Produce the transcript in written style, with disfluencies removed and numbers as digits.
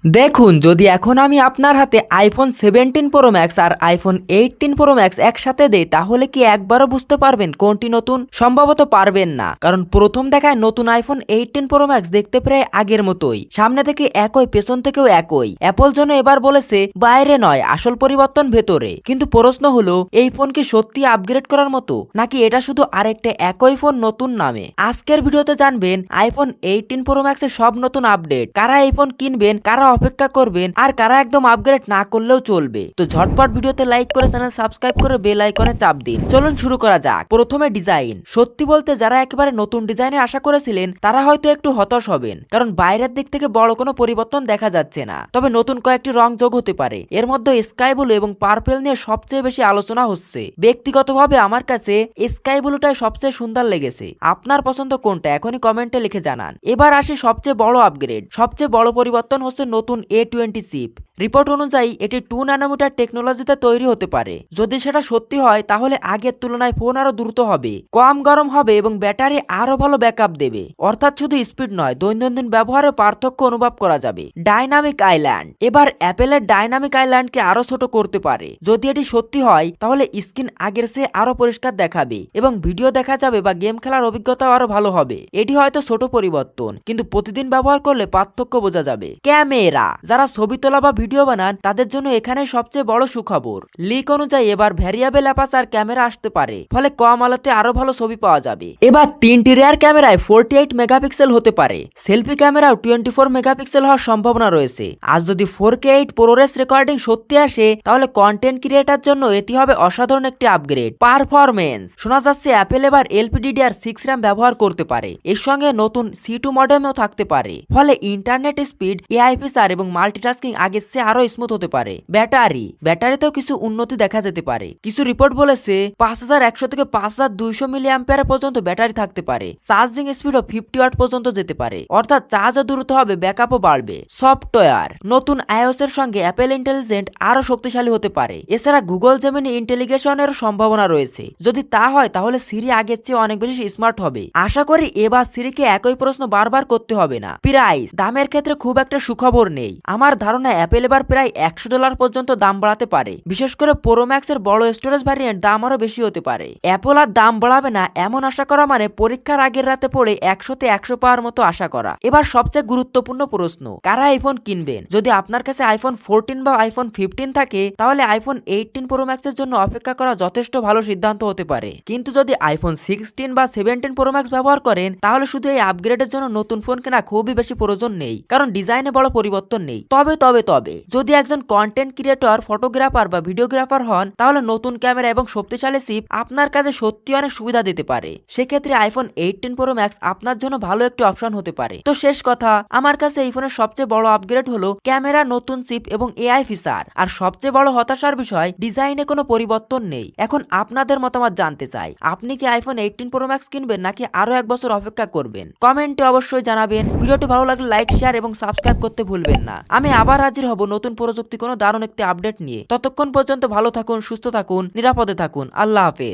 দেখুন, যদি এখন আমি আপনার হাতে আইফোন 17 প্রো ম্যাক্স আর আইফোন 18 প্রো ম্যাক্স একসাথে দেই, তাহলে কি একবারও বুঝতে পারবেন কোনটি নতুন? সম্ভবত পারবেন না, কারণ প্রথম দেখায় নতুন আইফোন 18 প্রো ম্যাক্স দেখতে প্রায় আগের মতোই, সামনে থেকে একই, পেছন থেকেও একই। অ্যাপল যেন এবার বলেছে বাইরে নয়, আসল পরিবর্তন ভেতরে। কিন্তু প্রশ্ন হলো, এই ফোন কি সত্যি আপগ্রেড করার মতো, নাকি এটা শুধু আরেকটা একই ফোন নতুন নামে? আজকের ভিডিওতে জানবেন আইফোন 18 প্রো ম্যাক্সের সব নতুন আপডেট, কারা এই ফোন কিনবেন, কারা অপেক্ষা করবেন, আর কারা একদম আপগ্রেড না করলেও চলবে। তো ঝটপট ভিডিওতে লাইক করে চ্যানেল সাবস্ক্রাইব করে বেল আইকনে চাপ দিন। চলুন শুরু করা যাক। প্রথমে ডিজাইন। সত্যি বলতে যারা একেবারে নতুন ডিজাইনের আশা করেছিলেন তারা হয়তো একটু হতাশ হবেন, কারণ বাইরের দিক থেকে বড় কোনো পরিবর্তন দেখা যাচ্ছে না। তবে নতুন কয়েকটি রং যোগ হতে পারে। এর মধ্যে স্কাই ব্লু এবং পার্পল নিয়ে সবচেয়ে বেশি আলোচনা হচ্ছে। ব্যক্তিগতভাবে আমার কাছে স্কাই ব্লুটাই সবচেয়ে সুন্দর লেগেছে। আপনার পছন্দ কোনটা এখনই কমেন্টে লিখে জানান। এবার আসি সবচেয়ে বড় আপগ্রেড। সবচেয়ে বড় পরিবর্তন হচ্ছে নতুন A20 চিপ। রিপোর্ট অনুযায়ী এটি 2 ন্যানোমিটার টেকনোলজিতে তৈরি হতে পারে। যদি সেটা সত্যি হয় তাহলে আগের তুলনায় ফোন আরো দ্রুত হবে, কম গরম হবে এবং ব্যাটারি আরো ভালো ব্যাকআপ দেবে। অর্থাৎ শুধু স্পিড নয়, দৈনন্দিন ব্যবহারে পার্থক্য অনুভব করা যাবে। Dynamic island. এবার অ্যাপেলের ডাইনামিক আইল্যান্ডকে আরো ছোট করতে পারে। যদি এটি সত্যি হয় তাহলে স্ক্রিন আগের চেয়ে আরো পরিষ্কার দেখাবে এবং ভিডিও দেখা যাবে বা গেম খেলার অভিজ্ঞতাও আরো ভালো হবে। এটি হয়তো ছোট পরিবর্তন, কিন্তু প্রতিদিন ব্যবহার করলে পার্থক্য বোঝা যাবে। ক্যামেরা। যারা ছবি তোলা বা ভিডিও বানান তাদের জন্য এখানে সবচেয়ে বড় সুখবর। লিক অনুযায়ী এবার ভ্যারিয়েবল অ্যাপারচার ক্যামেরা আসতে পারে, ফলে কম আলোতে আরো ভালো ছবি পাওয়া যাবে। এবার 3টি রিয়ার ক্যামেরায় 48 মেগাপিক্সেল হতে পারে। সেলফি ক্যামেরাও 24 মেগাপিক্সেল হওয়ার সম্ভাবনা রয়েছে। আজ যদি 4K 8 ProRes রেকর্ডিং সত্যি আসে তাহলে কন্টেন্ট ক্রিয়েটার জন্য এটি হবে অসাধারণ একটি আপগ্রেড। পারফরমেন্স। শোনা যাচ্ছে অ্যাপেল এবার LPDDR6 RAM ব্যবহার করতে পারে। এর সঙ্গে নতুন C2 মডেমও থাকতে পারে, ফলে ইন্টারনেট স্পিড, AI ফিচার এবং মাল্টিটাস্কিং আগের চেয়ে আরো স্মুথ হতে পারে। ব্যাটারিতেও কিছু উন্নতি দেখা যেতে পারে। কিছু রিপোর্ট বলেছে 5100 থেকে 5200 মিলি অ্যাম্পিয়ার পর্যন্ত ব্যাটারি থাকতে পারে। চার্জিং স্পিডও 50 ওয়াট পর্যন্ত যেতে পারে, অর্থাৎ চার্জও দ্রুত হবে, ব্যাকআপও বাড়বে। সফটওয়্যার। নতুন iOS এর সঙ্গে অ্যাপেল ইন্টেলিজেন্ট আরো শক্তিশালী হতে পারে। এছাড়া গুগল জেমিনি ইন্টেলিগেশনের সম্ভাবনা রয়েছে। যদি তা হয় তাহলে সিরি আগের চেয়ে অনেক বেশি স্মার্ট হবে। আশা করি এবার সিরিকে একই প্রশ্ন বারবার করতে হবে না। প্রাইস। দামের ক্ষেত্রে খুব একটা সুখবর নেই। আমার ধারণা অ্যাপেল এবার প্রায় $100 পর্যন্ত দাম বাড়াতে পারে। বিশেষ করে প্রো ম্যাক্স এর বড় স্টোরেজ ভ্যারিয়েন্ট দাম আরো বেশি হতে পারে। অ্যাপল আর দাম বাড়াবে না এমন আশা করা মানে পরীক্ষার আগের রাতে পড়ে 100তে 100 পাওয়ার মতো আশা করা। এবার সবচেয়ে গুরুত্বপূর্ণ প্রশ্ন, কারা আইফোন কিনবেন? যদি আপনার কাছে আইফোন 14 বা আইফোন 15 থাকে তাহলে আইফোন 18 প্রো ম্যাক্স এর জন্য অপেক্ষা করা যথেষ্ট ভালো সিদ্ধান্ত হতে পারে। কিন্তু যদি আইফোন 16 বা 17 প্রো ম্যাক্স ব্যবহার করেন তাহলে শুধু এই আপগ্রেডের জন্য নতুন ফোন কেনা খুবই বেশি প্রয়োজন নেই, কারণ ডিজাইনে বড় পরিবর্তন নেই। তবে যদি একজন কন্টেন্ট ক্রিয়েটর, ফটোগ্রাফার বা ভিডিওগ্রাফার হন তাহলে নতুন ক্যামেরা এবং শক্তিশালী চিপ আপনার কাছে সত্যি অনেক সুবিধা দিতে পারে। সেক্ষেত্রে আইফোন 18 প্রো ম্যাক্স আপনার জন্য ভালো একটি অপশন হতে পারে। তো শেষ কথা, আমার কাছে এই ফোনের সবচেয়ে বড় আপগ্রেড হলো ক্যামেরা, নতুন চিপ এবং AI ফিচার। আর সবচেয়ে বড় হতাশার বিষয়, ডিজাইনে কোনো পরিবর্তন নেই। এখন আপনাদের মতামত জানতে চাই, আপনি কি আইফোন 18 প্রো ম্যাক্স কিনবেন নাকি আরো এক বছর অপেক্ষা করবেন? কমেন্টে অবশ্যই জানাবেন। ভিডিওটি ভালো লাগলে লাইক, শেয়ার এবং সাবস্ক্রাইব করতে ভুলবেন না। আমি আবার হাজির হব নতুন প্রযুক্তি কোনো দারুণ একটি আপডেট নিয়ে। ততক্ষণ পর্যন্ত ভালো থাকুন, সুস্থ থাকুন, নিরাপদে থাকুন। আল্লাহ হাফেজ।